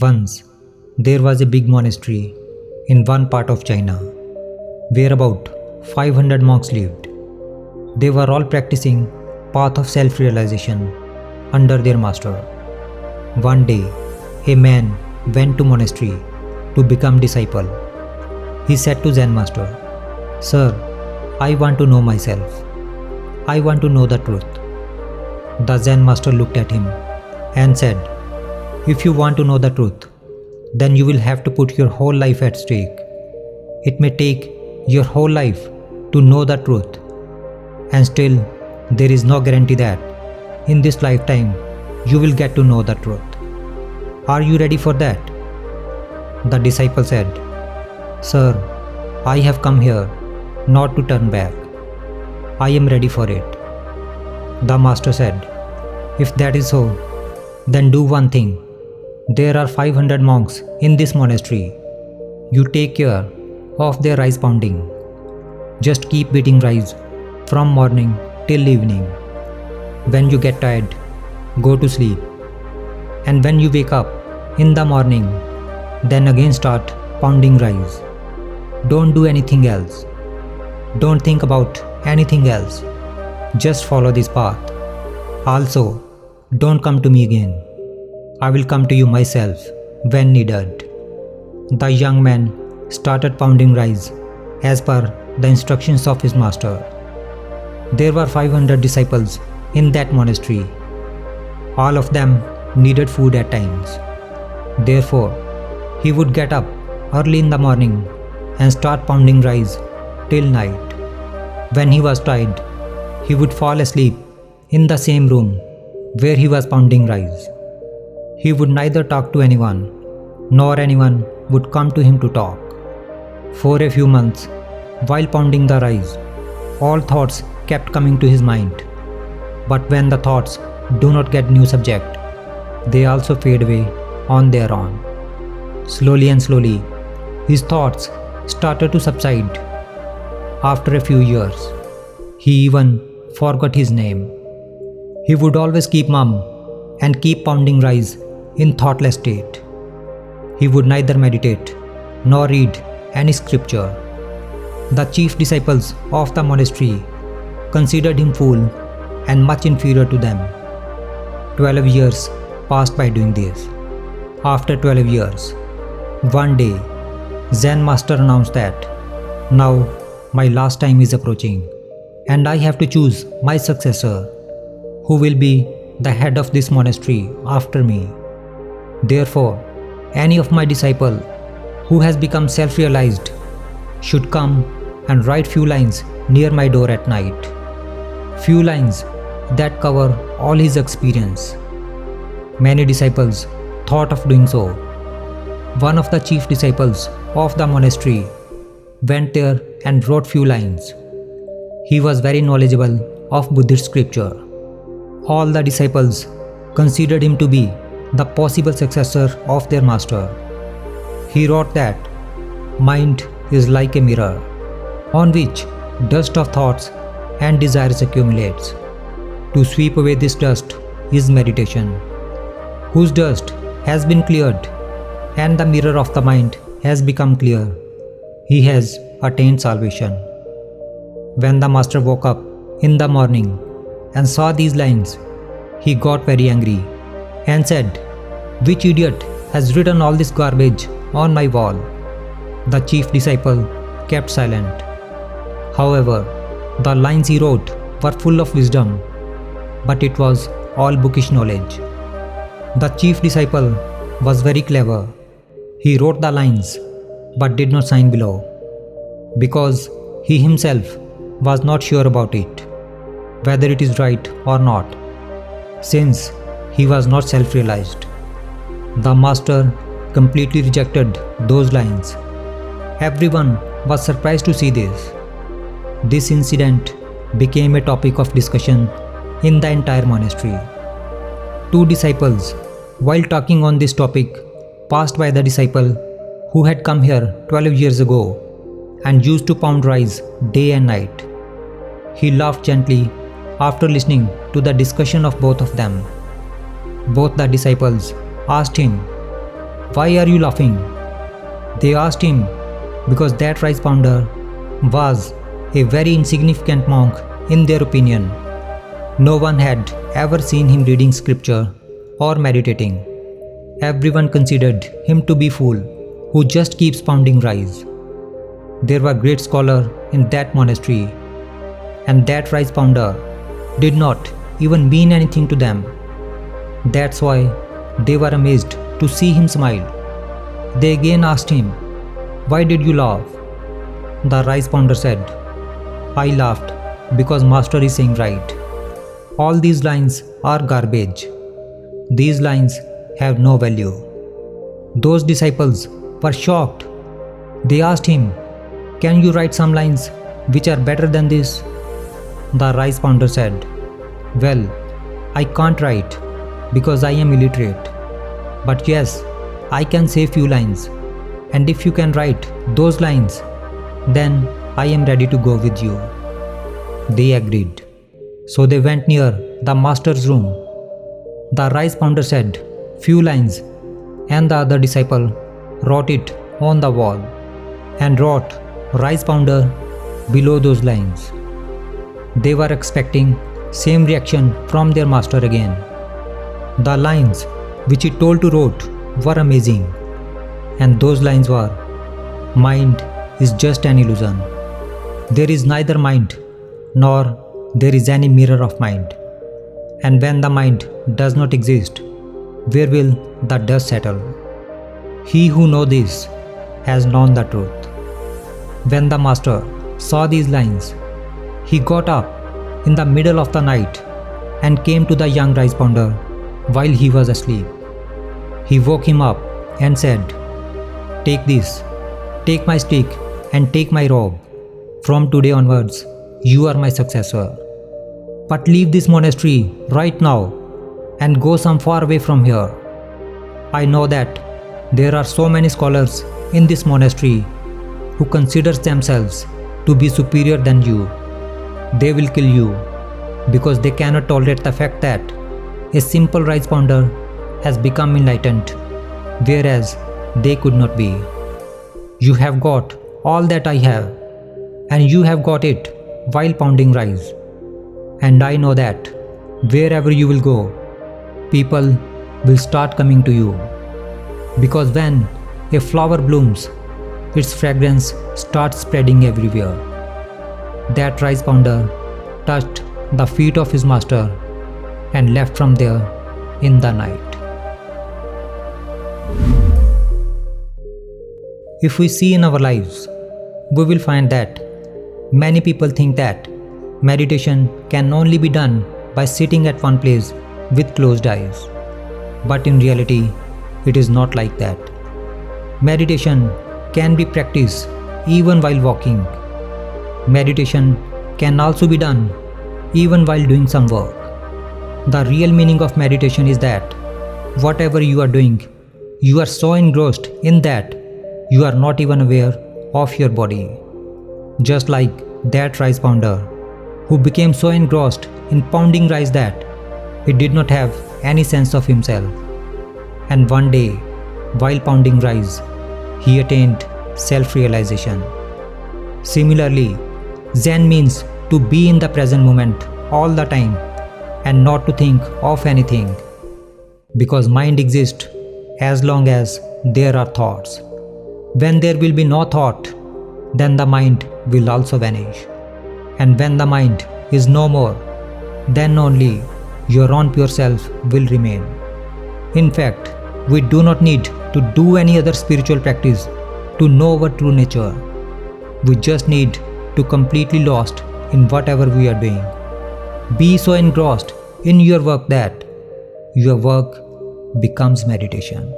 Once, there was a big monastery in one part of China where about 500 monks lived. They were all practicing path of self-realization under their master. One day, a man went to monastery to become disciple. He said to Zen master, "Sir, I want to know myself. I want to know the truth." The Zen master looked at him and said, "If you want to know the truth, then you will have to put your whole life at stake. It may take your whole life to know the truth, and still there is no guarantee that in this lifetime you will get to know the truth. Are you ready for that?" The disciple said, "Sir, I have come here not to turn back. I am ready for it." The master said, "If that is so, then do one thing. There are 500 monks in this monastery. You take care of their rice pounding. Just keep beating rice from morning till evening. When you get tired, go to sleep. And when you wake up in the morning, then again start pounding rice. Don't do anything else. Don't think about anything else. Just follow this path. Also, don't come to me again. I will come to you myself when needed." The young man started pounding rice as per the instructions of his master. There were 500 disciples in that monastery. All of them needed food at times. Therefore, he would get up early in the morning and start pounding rice till night. When he was tired, he would fall asleep in the same room where he was pounding rice. He would neither talk to anyone, nor anyone would come to him to talk. For a few months, while pounding the rice, all thoughts kept coming to his mind. But when the thoughts do not get new subject, they also fade away on their own. Slowly and slowly, his thoughts started to subside. After a few years, he even forgot his name. He would always keep mum and keep pounding rice in thoughtless state. He would neither meditate nor read any scripture. The chief disciples of the monastery considered him fool and much inferior to them. 12 years passed by doing this. After 12 years, one day, Zen master announced that, "Now my last time is approaching, and I have to choose my successor, who will be the head of this monastery after me. Therefore, any of my disciple who has become self-realized should come and write few lines near my door at night. Few lines that cover all his experience." Many disciples thought of doing so. One of the chief disciples of the monastery went there and wrote few lines. He was very knowledgeable of Buddhist scripture. All the disciples considered him to be the possible successor of their master. He wrote that mind is like a mirror on which dust of thoughts and desires accumulates. To sweep away this dust is meditation, whose dust has been cleared and the mirror of the mind has become clear. He has attained salvation. When the master woke up in the morning and saw these lines, he got very angry and said, "Which idiot has written all this garbage on my wall?" The chief disciple kept silent. However, the lines he wrote were full of wisdom, but it was all bookish knowledge. The chief disciple was very clever. He wrote the lines but did not sign below, because he himself was not sure about it, whether it is right or not, since he was not self-realized. The master completely rejected those lines. Everyone was surprised to see this. This incident became a topic of discussion in the entire monastery. Two disciples, while talking on this topic, passed by the disciple who had come here 12 years ago and used to pound rice day and night. He laughed gently after listening to the discussion of both of them. Both the disciples asked him, Why are you laughing? They asked him because that rice pounder was a very insignificant monk in their opinion. No one had ever seen him reading scripture or meditating. Everyone considered him to be a fool who just keeps pounding rice. There were great scholars in that monastery, and that rice pounder did not even mean anything to them. That's why they were amazed to see him smile. They again asked him, "Why did you laugh?" The rice pounder said, "I laughed because Master is saying right. All these lines are garbage. These lines have no value." Those disciples were shocked. They asked him, "Can you write some lines which are better than this?" The rice pounder said, "Well, I can't write because I am illiterate. But yes, I can say few lines, and if you can write those lines, then I am ready to go with you." They agreed. So they went near the master's room. The rice pounder said few lines, and the other disciple wrote it on the wall and wrote rice pounder below those lines. They were expecting same reaction from their master again. The lines which he told to wrote were amazing, and those lines were, "Mind is just an illusion. There is neither mind nor there is any mirror of mind. And when the mind does not exist, where will the dust settle? He who knows this has known the truth." When the master saw these lines, he got up in the middle of the night and came to the young rice pounder while he was asleep. He woke him up and said, "Take this, take my stick and take my robe. From today onwards, you are my successor. But leave this monastery right now and go some far away from here. I know that there are so many scholars in this monastery who consider themselves to be superior than you. They will kill you because they cannot tolerate the fact that a simple rice pounder has become enlightened, whereas they could not be. You have got all that I have, and you have got it while pounding rice. And I know that wherever you will go, people will start coming to you. Because when a flower blooms, its fragrance starts spreading everywhere." That rice pounder touched the feet of his master and left from there in the night. If we see in our lives, we will find that many people think that meditation can only be done by sitting at one place with closed eyes. But in reality, it is not like that. Meditation can be practiced even while walking. Meditation can also be done even while doing some work. The real meaning of meditation is that whatever you are doing, you are so engrossed in that you are not even aware of your body. Just like that rice pounder, who became so engrossed in pounding rice that he did not have any sense of himself. And one day, while pounding rice, he attained self-realization. Similarly, Zen means to be in the present moment all the time and not to think of anything, because mind exists as long as there are thoughts. When there will be no thought, then the mind will also vanish. And when the mind is no more, then only your own pure self will remain. In fact, we do not need to do any other spiritual practice to know our true nature. We just need to completely lost in whatever we are doing. Be so engrossed in your work that your work becomes meditation.